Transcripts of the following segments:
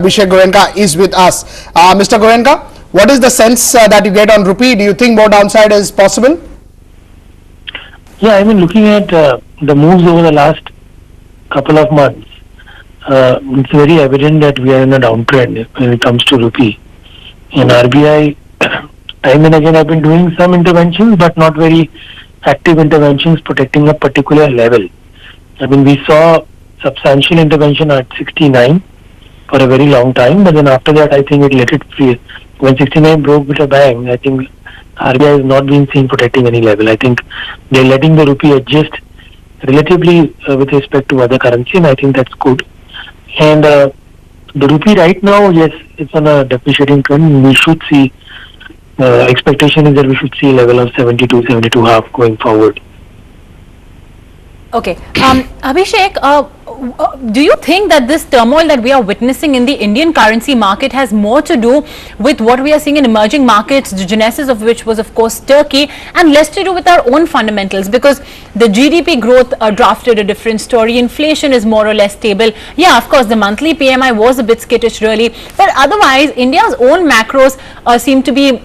Abhishek Goenka is with us. Mr. Goenka, what is the sense that you get on rupee? Do you think more downside is possible? Yeah, I mean, looking at the moves over the last couple of months, it's very evident that we are in a downtrend when it comes to rupee. And RBI, time and again, have been doing some interventions, but not very active interventions protecting a particular level. I mean, we saw substantial intervention at 69 for a very long time, but then after that, I think it let it free. When 69 broke with a bang, I think RBI has not been seen protecting any level. I think they're letting the rupee adjust relatively with respect to other currency, and I think that's good. And the rupee right now, yes, it's on a depreciating trend. We should see, expectation is that we should see a level of 72, 72.5 going forward. Okay. Abhishek, do you think that this turmoil that we are witnessing in the Indian currency market has more to do with what we are seeing in emerging markets, the genesis of which was, of course, Turkey, and less to do with our own fundamentals? Because the GDP growth drafted a different story. Inflation is more or less stable. Yeah, of course, the monthly PMI was a bit skittish, really. But otherwise, India's own macros seem to be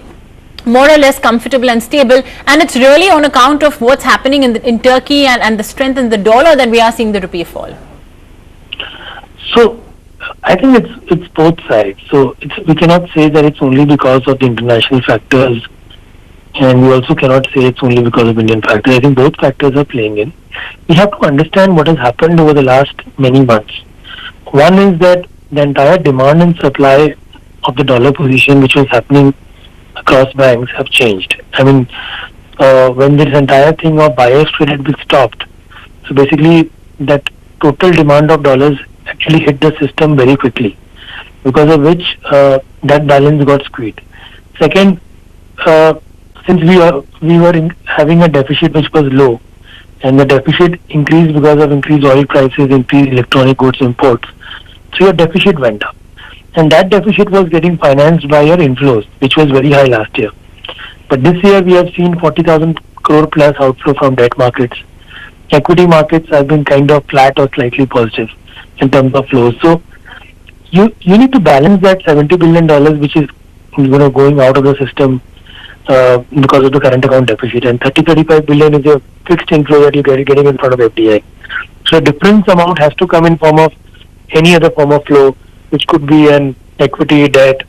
more or less comfortable and stable, and it's really on account of what's happening in Turkey and the strength in the dollar that we are seeing the rupee fall. So I think it's both sides. So we cannot say that it's only because of the international factors, and we also cannot say it's only because of Indian factors. I think both factors are playing in. We have to understand what has happened over the last many months. One is that the entire demand and supply of the dollar position, which was happening across banks, have changed. I mean, when this entire thing of buyer's credit bill stopped, so basically that total demand of dollars actually hit the system very quickly, because of which that balance got squeezed. Second, since we were having a deficit which was low, and the deficit increased because of increased oil prices, increased electronic goods imports, so your deficit went up. And that deficit was getting financed by your inflows, which was very high last year. But this year we have seen 40,000 crore plus outflow from debt markets. Equity markets have been kind of flat or slightly positive in terms of flows. So you need to balance that $70 billion which is going out of the system because of the current account deficit, and 35 billion is a fixed inflow that you're getting in front of FDI. So a difference amount has to come in form of any other form of flow, which could be an equity, debt,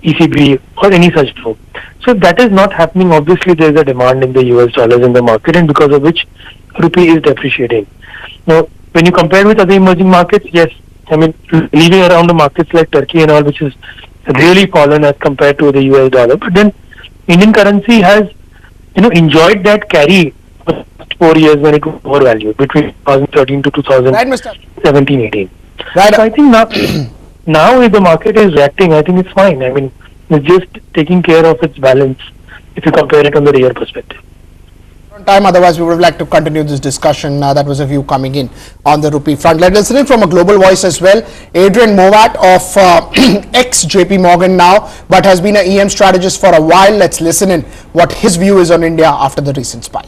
ECB, or any such flow. So if that is not happening, obviously there is a demand in the US dollars in the market, and because of which rupee is depreciating. Now, when you compare with other emerging markets, yes, I mean, leaving around the markets like Turkey and all, which has really fallen as compared to the US dollar, but then Indian currency has, enjoyed that carry for the last 4 years when it was overvalued between 2013 to 2017-18. Right. So I think now if the market is reacting, I think it's fine. I mean, it's just taking care of its balance if you compare it on the real perspective. Time, otherwise we would like to continue this discussion. That was a view coming in on the rupee front. Let's listen in from a global voice as well. Adrian Movat of ex JP Morgan now, but has been an EM strategist for a while. Let's listen in what his view is on India after the recent spike.